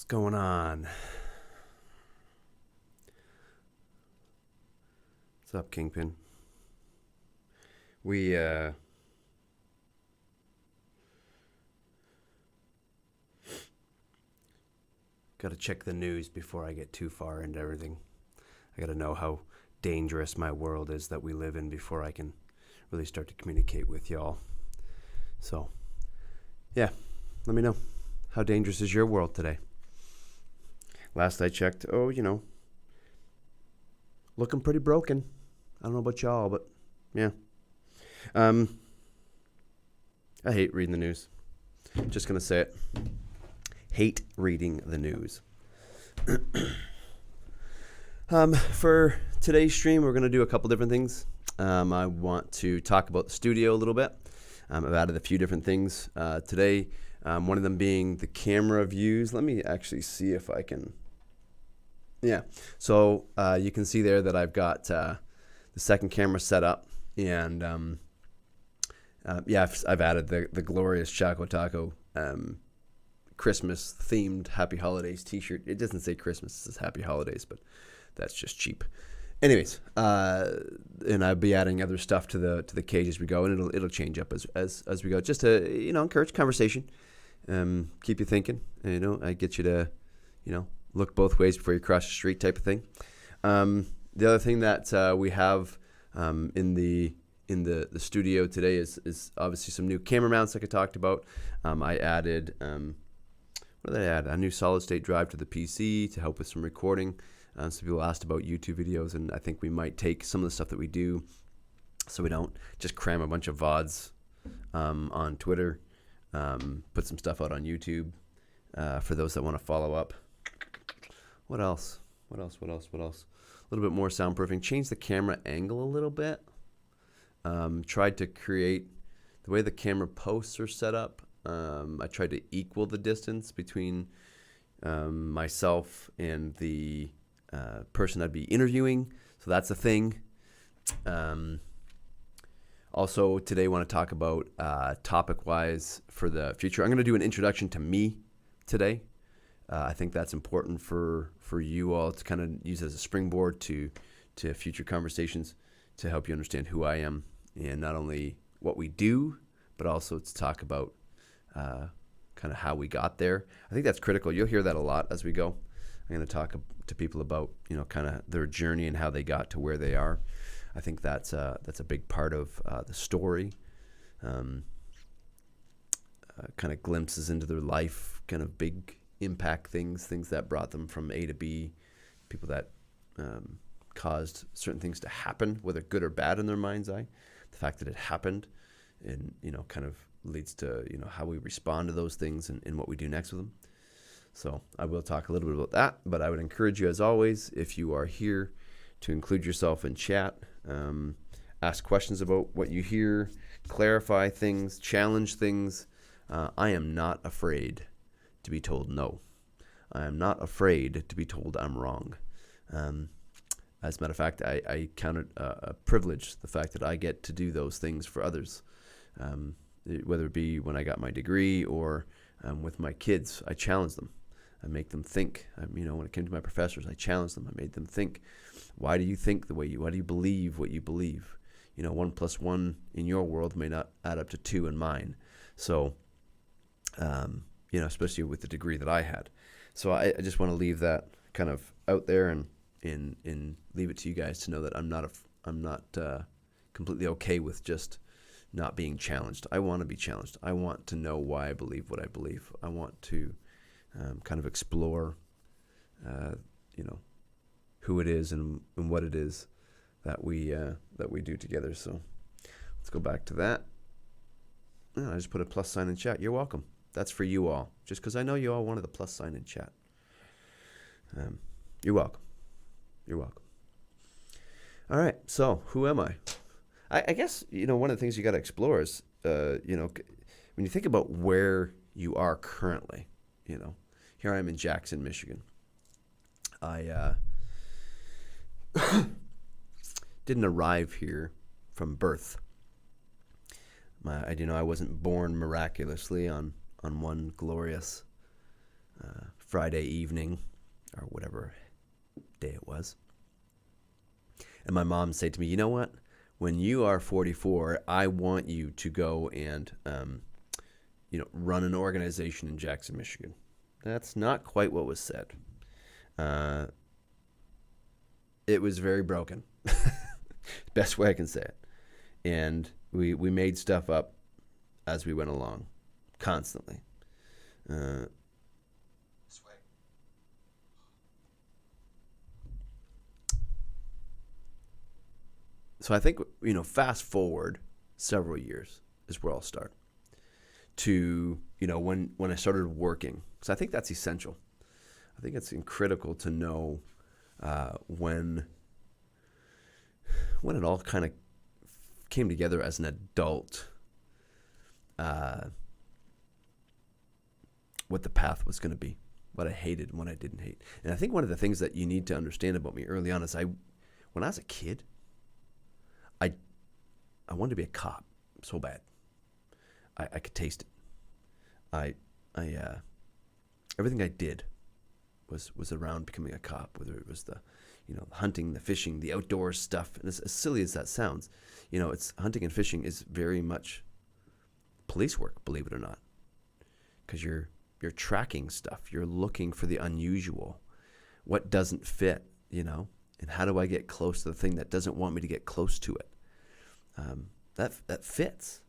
going on? What's up, Kingpin? We got to check the news before I get too far into everything. I got to know how dangerous my world is that we live in before I can really start to communicate with y'all. So, yeah, let me know. How dangerous is your world today? Last I checked, looking pretty broken. I don't know about y'all, but yeah. I hate reading the news. Just going to say it. Hate reading the news. For today's stream, we're going to do a couple different things. I want to talk about the studio a little bit. I've added a few different things today. One of them being the camera views. Let me actually see if I can. Yeah. So you can see there that I've got the second camera set up. And I've added the glorious Choco Taco Christmas themed Happy Holidays t-shirt. It doesn't say Christmas, it says Happy Holidays, but that's just cheap. Anyways, and I'll be adding other stuff to the cage as we go, and it'll change up as we go, just to encourage conversation, keep you thinking. And, I get you to look both ways before you cross the street, type of thing. The other thing that we have in the studio today is obviously some new camera mounts, like I talked about. I added what did I add? A new solid state drive to the PC to help with some recording. Some people asked about YouTube videos, and I think we might take some of the stuff that we do, so we don't just cram a bunch of VODs on Twitter, put some stuff out on YouTube for those that want to follow up. What else? A little bit more soundproofing. Change the camera angle a little bit. Tried to create the way the camera posts are set up. I tried to equal the distance between myself and the person I'd be interviewing. So that's a thing. Also, today I want to talk about topic-wise for the future. I'm going to do an introduction to me today. I think that's important for you all to kind of use as a springboard to future conversations, to help you understand who I am and not only what we do, but also to talk about kind of how we got there. I think that's critical. You'll hear that a lot as we go. I'm going to talk to people about kind of their journey and how they got to where they are. I think that's a big part of the story. Kind of glimpses into their life, kind of big impact things that brought them from A to B, people that caused certain things to happen, whether good or bad in their mind's eye. The fact that it happened, and kind of leads to how we respond to those things and what we do next with them. So I will talk a little bit about that, but I would encourage you, as always, if you are here, to include yourself in chat, ask questions about what you hear, clarify things, challenge things. I am not afraid to be told no. I am not afraid to be told I'm wrong. As a matter of fact, I count it a privilege, the fact that I get to do those things for others, whether it be when I got my degree or with my kids. I challenge them. I make them think. When it came to my professors, I challenged them. I made them think. Why do you think the way you? Why do you believe what you believe? 1 + 1 in your world may not add up to 2 in mine. So, especially with the degree that I had. So I just want to leave that kind of out there and leave it to you guys to know that I'm not completely okay with just not being challenged. I want to be challenged. I want to know why I believe what I believe. I want to kind of explore, who it is and what it is that we do together. So let's go back to that. I just put a plus sign in chat. You're welcome. That's for you all. Just because I know you all wanted the plus sign in chat. You're welcome. You're welcome. All right. So who am I? I guess, one of the things you got to explore is, when you think about where you are currently, here I am in Jackson, Michigan. I didn't arrive here from birth. I wasn't born miraculously on one glorious Friday evening or whatever day it was. And my mom said to me, you know what? When you are 44, I want you to go and, run an organization in Jackson, Michigan. That's not quite what was said. It was very broken. Best way I can say it. And we made stuff up as we went along, constantly. So I think, fast forward several years is where I'll start to, when I started working, because I think that's essential. I think it's critical to know when it all kind of came together as an adult, what the path was going to be, what I hated and what I didn't hate. And I think one of the things that you need to understand about me early on is when I was a kid, I wanted to be a cop so bad. I could taste it. Everything I did was around becoming a cop, whether it was the hunting, the fishing, the outdoor stuff. And as silly as that sounds, it's hunting and fishing is very much police work, believe it or not, because you're tracking stuff. You're looking for the unusual, what doesn't fit, and how do I get close to the thing that doesn't want me to get close to it? That fits.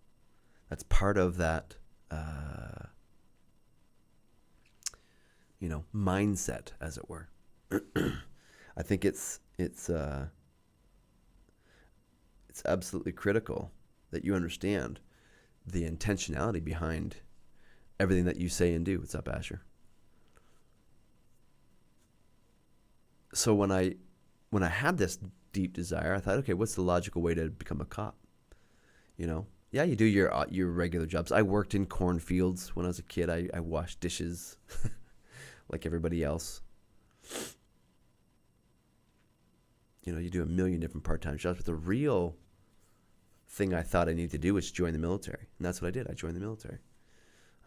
That's part of that, mindset, as it were. I think it's absolutely critical that you understand the intentionality behind everything that you say and do. What's up, Asher? So when I had this deep desire, I thought, okay, what's the logical way to become a cop? Yeah, you do your regular jobs. I worked in cornfields when I was a kid. I washed dishes like everybody else. You do a million different part-time jobs, but the real thing I thought I needed to do was join the military, and that's what I did. I joined the military.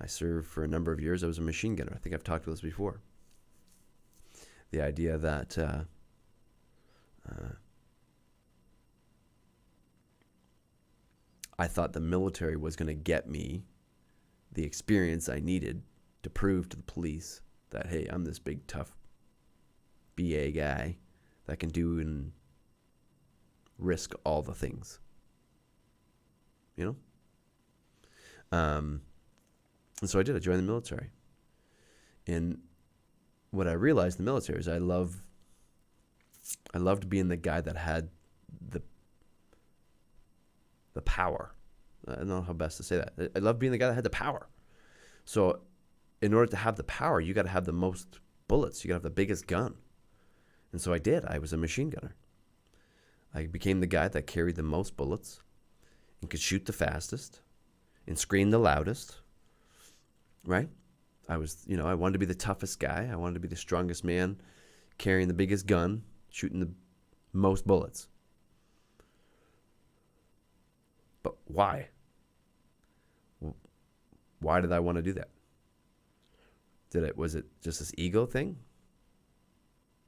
I served for a number of years. I was a machine gunner. I think I've talked about this before. The idea that I thought the military was going to get me the experience I needed to prove to the police that, hey, I'm this big, tough BA guy that can do and risk all the things. And so I did. I joined the military. And what I realized in the military is I loved being the guy that had the power. I don't know how best to say that. I love being the guy that had the power. So in order to have the power, you got to have the most bullets. You got to have the biggest gun. And so I did. I was a machine gunner. I became the guy that carried the most bullets and could shoot the fastest and scream the loudest, right? I wanted to be the toughest guy. I wanted to be the strongest man, carrying the biggest gun, shooting the most bullets. But why? Why did I want to do that? Was it just this ego thing?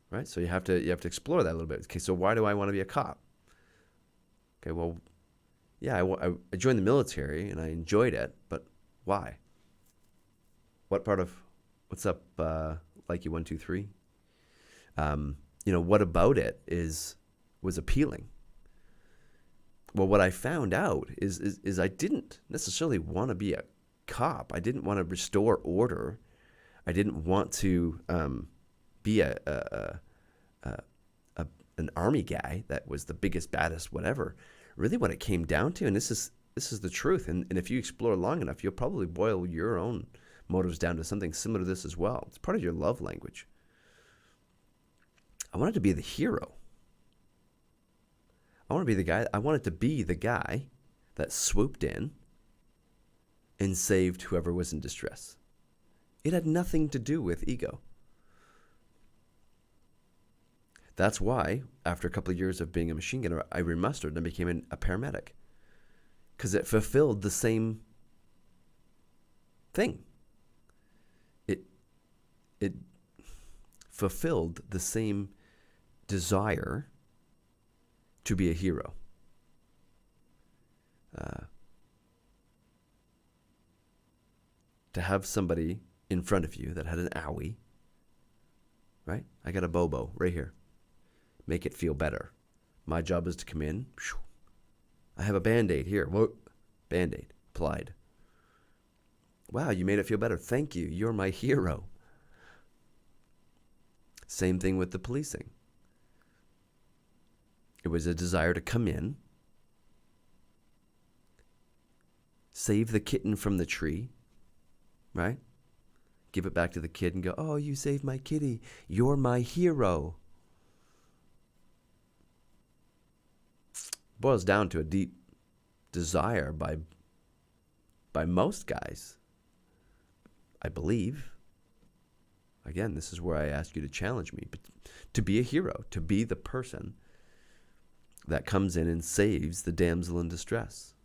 Right? So you have to explore that a little bit. Okay, so why do I want to be a cop? Okay, well, yeah, I joined the military and I enjoyed it, but why? What part of what's up, Likey 123? What about it was appealing? Well, what I found out is I didn't necessarily want to be a cop. I didn't want to restore order. I didn't want to be an army guy that was the biggest, baddest, whatever. Really, what it came down to, and this is the truth, and if you explore long enough, you'll probably boil your own motives down to something similar to this as well. It's part of your love language. I wanted to be the hero. I wanted to be the guy that swooped in and saved whoever was in distress. It had nothing to do with ego. That's why, after a couple of years of being a machine gunner, I remustered and became a paramedic. Because it fulfilled the same thing. fulfilled the same desire to be a hero. To have somebody in front of you that had an owie, right? I got a Bobo right here. Make it feel better. My job is to come in. I have a Band-Aid here. Whoa. Band-Aid applied. Wow, you made it feel better. Thank you. You're my hero. Same thing with the policing. It was a desire to come in, save the kitten from the tree, right? Give it back to the kid and go, oh, you saved my kitty. You're my hero. Boils down to a deep desire by most guys, I believe. Again, this is where I ask you to challenge me, but to be a hero, to be the person that comes in and saves the damsel in distress,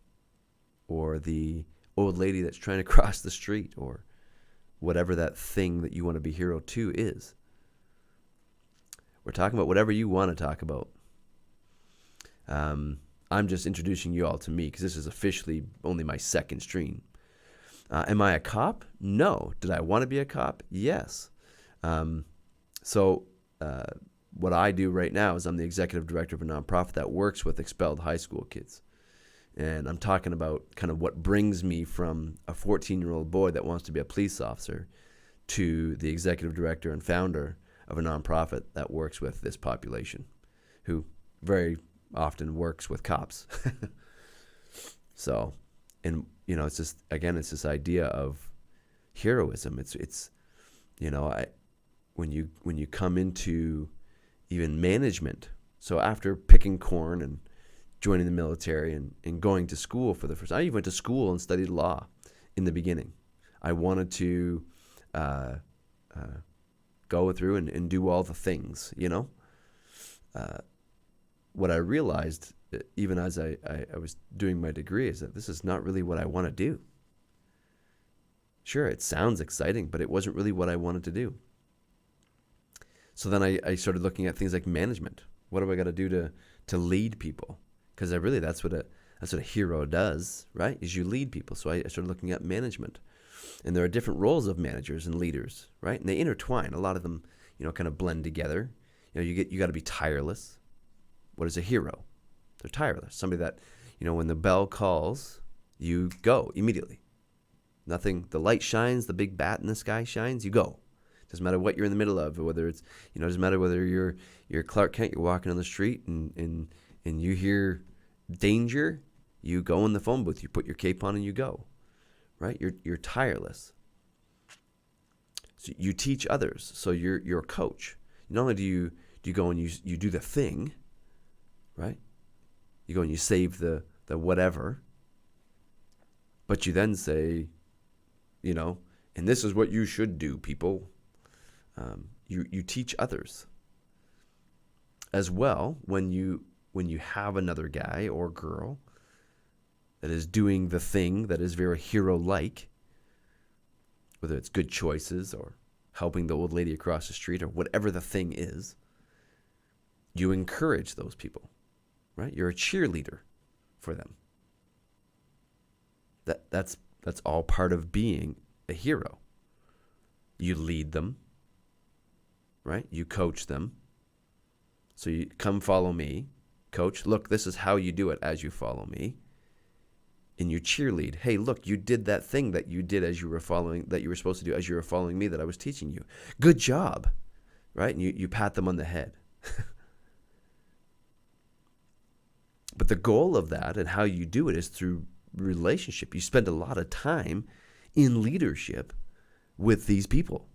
or the old lady that's trying to cross the street, or whatever that thing that you want to be hero to is. We're talking about whatever you want to talk about. I'm just introducing you all to me because this is officially only my second stream. Am I a cop? No. Did I want to be a cop? Yes. So what I do right now is I'm the executive director of a nonprofit that works with expelled high school kids. And I'm talking about kind of what brings me from a 14-year-old boy that wants to be a police officer to the executive director and founder of a nonprofit that works with this population, who very often works with cops. So, and you know, it's just, again, it's this idea of heroism. It's you know, when you come into even management. So after picking corn and joining the military and going to school for the first time, I even went to school and studied law in the beginning. I wanted to go through and do all the things, you know. What I realized, even as I was doing my degree, is that this is not really what I want to do. Sure, it sounds exciting, but it wasn't really what I wanted to do. So then I started looking at things like management. What do I got to do to lead people? Because that's what a hero does, right? Is you lead people. So I started looking at management, and there are different roles of managers and leaders, right? And they intertwine. A lot of them, you know, kind of blend together. You know, you got to be tireless. What is a hero? They're tireless. Somebody that, you know, when the bell calls, you go immediately. Nothing. The light shines. The big bat in the sky shines. You go. Doesn't matter what you're in the middle of, or whether it's, you know, doesn't matter whether you're Clark Kent. You're walking on the street and you hear danger. You go in the phone booth. You put your cape on and you go. Right. You're tireless. So you teach others. So you're a coach. Not only do you go and you do the thing. Right? You go and you save the whatever, but you then say, you know, and this is what you should do, people. You teach others as well when you have another guy or girl that is doing the thing that is very hero-like, whether it's good choices or helping the old lady across the street or whatever the thing is. You encourage those people. Right? You're a cheerleader for them. That's all part of being a hero. You lead them, right? You coach them. So you come follow me, coach. Look, this is how you do it as you follow me. And you cheerlead. Hey, look, you did that thing that you did as you were following, that you were supposed to do as you were following me, that I was teaching you. Good job, right? And you pat them on the head. But the goal of that and how you do it is through relationship. You spend a lot of time in leadership with these people.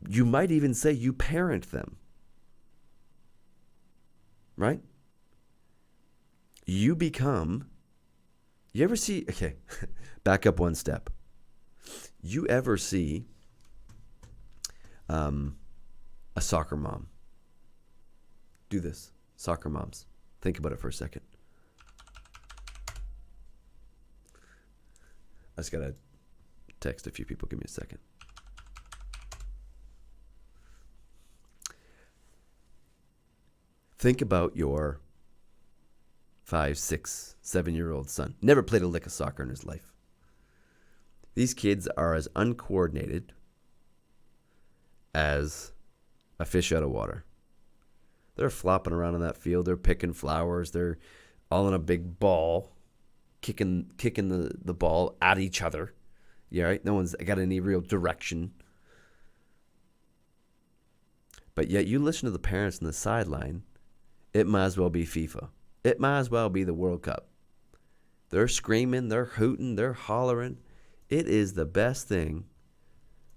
You might even say you parent them. Right? You ever see, okay, back up one step. You ever see a soccer mom? Do this. Soccer moms. Think about it for a second. I just got to text a few people. Give me a second. Think about your 5, 6, 7-year-old son. Never played a lick of soccer in his life. These kids are as uncoordinated as a fish out of water. They're flopping around on that field. They're picking flowers. They're all in a big ball, kicking the ball at each other. Yeah, right? No one's got any real direction. But yet you listen to the parents on the sideline, it might as well be FIFA. It might as well be the World Cup. They're screaming, they're hooting, they're hollering. It is the best thing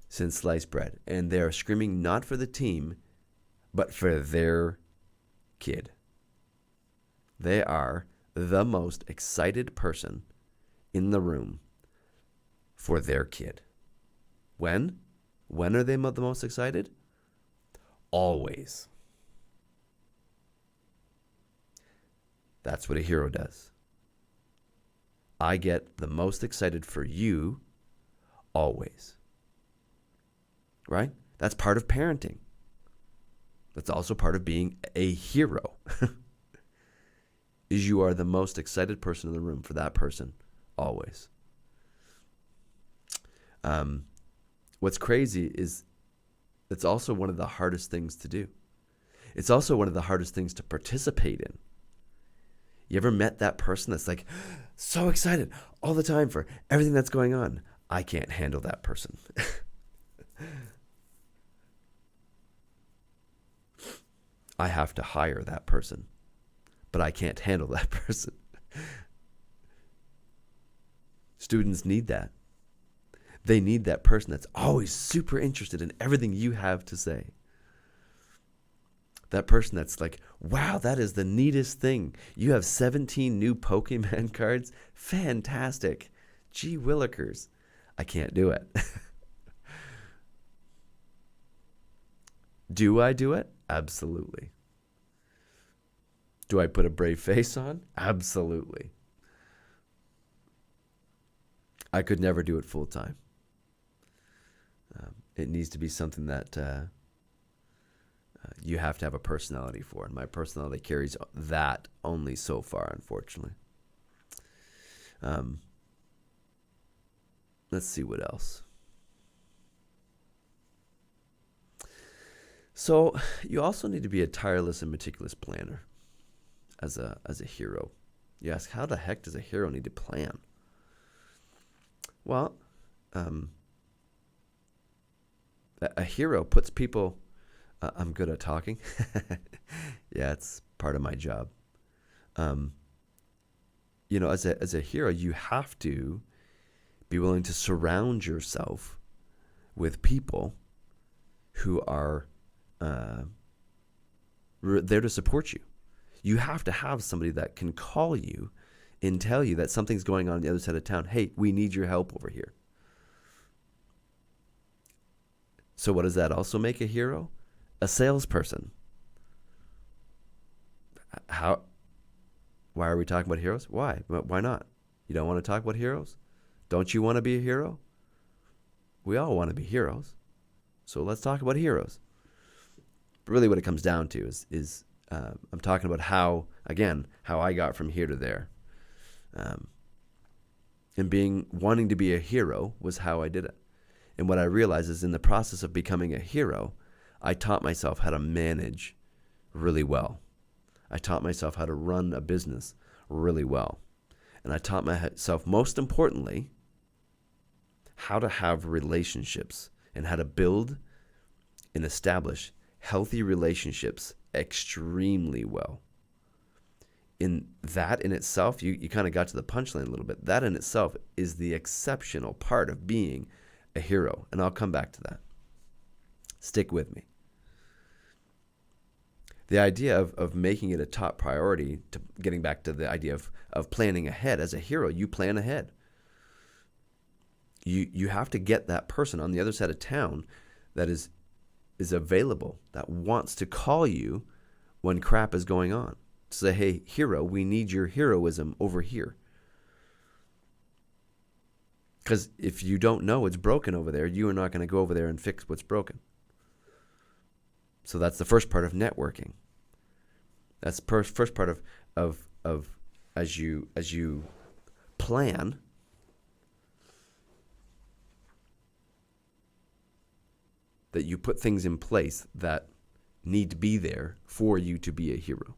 since sliced bread. And they're screaming not for the team, but for their kid. They are the most excited person in the room for their kid. When? When are they the most excited? Always. That's what a hero does. I get the most excited for you always. Right? That's part of parenting. That's also part of being a hero. Is you are the most excited person in the room for that person always. What's crazy is it's also one of the hardest things to do. It's also one of the hardest things to participate in. You ever met that person that's like so excited all the time for everything that's going on? I can't handle that person. I have to hire that person, but I can't handle that person. Students need that. They need that person that's always super interested in everything you have to say. That person that's like, wow, that is the neatest thing. You have 17 new Pokemon cards? Fantastic. Gee willikers. I can't do it. Do I do it? Absolutely. Do I put a brave face on? Absolutely. I could never do it full time. It needs to be something that you have to have a personality for. And my personality carries that only so far, unfortunately. Let's see what else. So you also need to be a tireless and meticulous planner as a hero. You ask, how the heck does a hero need to plan? Well, a hero puts people... I'm good at talking. Yeah, it's part of my job. As a hero, you have to be willing to surround yourself with people who are there to support you. You have to have somebody that can call you and tell you that something's going on the other side of town. Hey, we need your help over here. So what does that also make a hero? A salesperson. Why are we talking about heroes? Why? Why not? You don't want to talk about heroes? Don't you want to be a hero? We all want to be heroes. So let's talk about heroes. But really what it comes down to is I'm talking about how I got from here to there. And wanting to be a hero was how I did it. And what I realized is in the process of becoming a hero, I taught myself how to manage really well. I taught myself how to run a business really well. And I taught myself, most importantly, how to have relationships and how to build and establish healthy relationships extremely well. In that in itself, you kind of got to the punchline a little bit. That in itself is the exceptional part of being a hero. And I'll come back to that. Stick with me. The idea of making it a top priority, to getting back to the idea of planning ahead. As a hero, you plan ahead. You have to get that person on the other side of town that is available, that wants to call you when crap is going on. Say, hey, hero, we need your heroism over here. Because if you don't know it's broken over there, you are not going to go over there and fix what's broken. So that's the first part of networking. That's first part of as you plan. That you put things in place that need to be there for you to be a hero.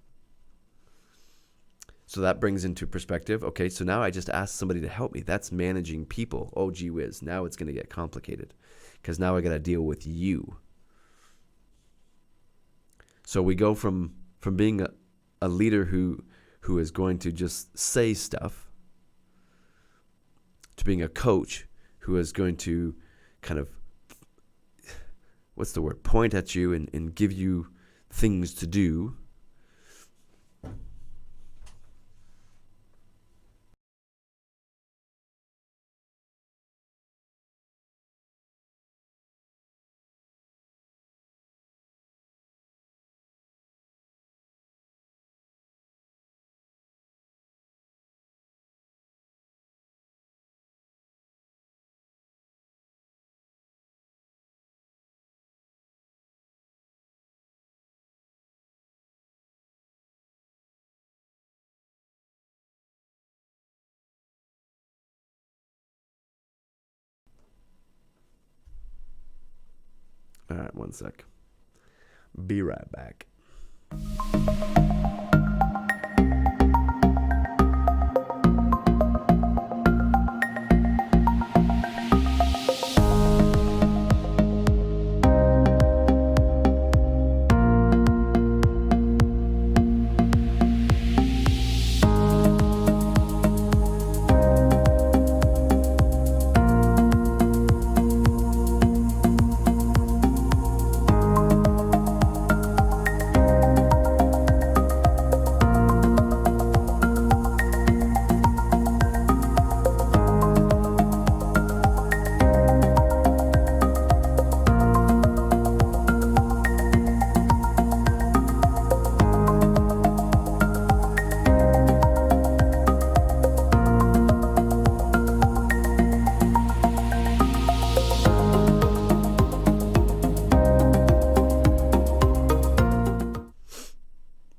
So that brings into perspective, okay, so now I just asked somebody to help me. That's managing people. Oh, gee whiz, now it's going to get complicated because now I got to deal with you. So we go from being a leader who is going to just say stuff to being a coach who is going to kind of, point at you and give you things to do. All right, one sec. Be right back.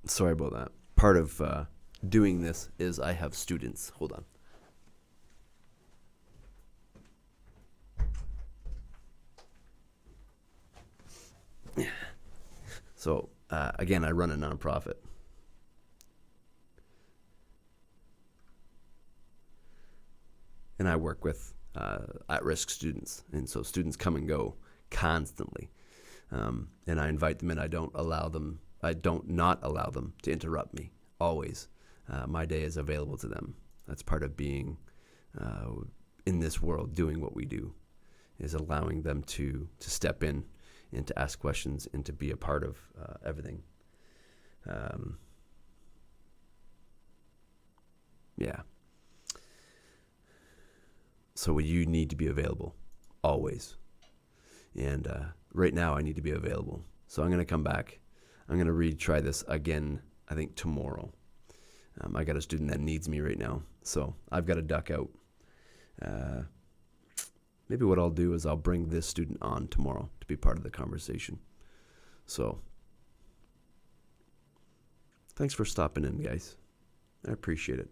Sorry about that. Part of doing this is I have students. Hold on. So, again, I run a nonprofit. And I work with at-risk students. And so students come and go constantly. And I invite them in. I don't not allow them to interrupt me, always. My day is available to them. That's part of being in this world, doing what we do, is allowing them to step in and to ask questions and to be a part of everything. Yeah. So you need to be available, always. And right now I need to be available. So I'm going to come back. I'm going to retry this again, I think, tomorrow. I got a student that needs me right now, so I've got to duck out. Maybe what I'll do is I'll bring this student on tomorrow to be part of the conversation. So thanks for stopping in, guys. I appreciate it.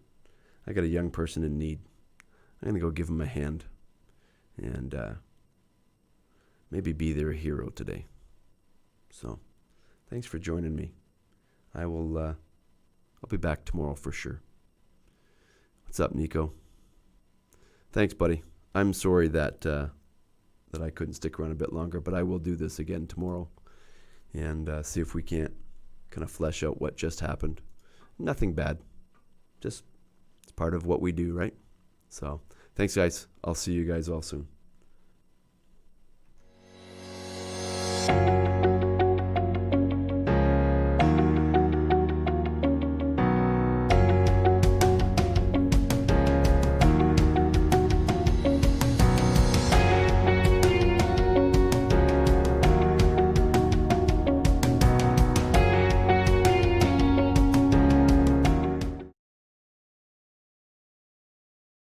I got a young person in need. I'm going to go give him a hand and maybe be their hero today. So thanks for joining me. I'll be back tomorrow for sure. What's up, Nico? Thanks, buddy. I'm sorry that I couldn't stick around a bit longer, but I will do this again tomorrow and see if we can't kind of flesh out what just happened. Nothing bad. Just it's part of what we do, right? So thanks, guys. I'll see you guys all soon.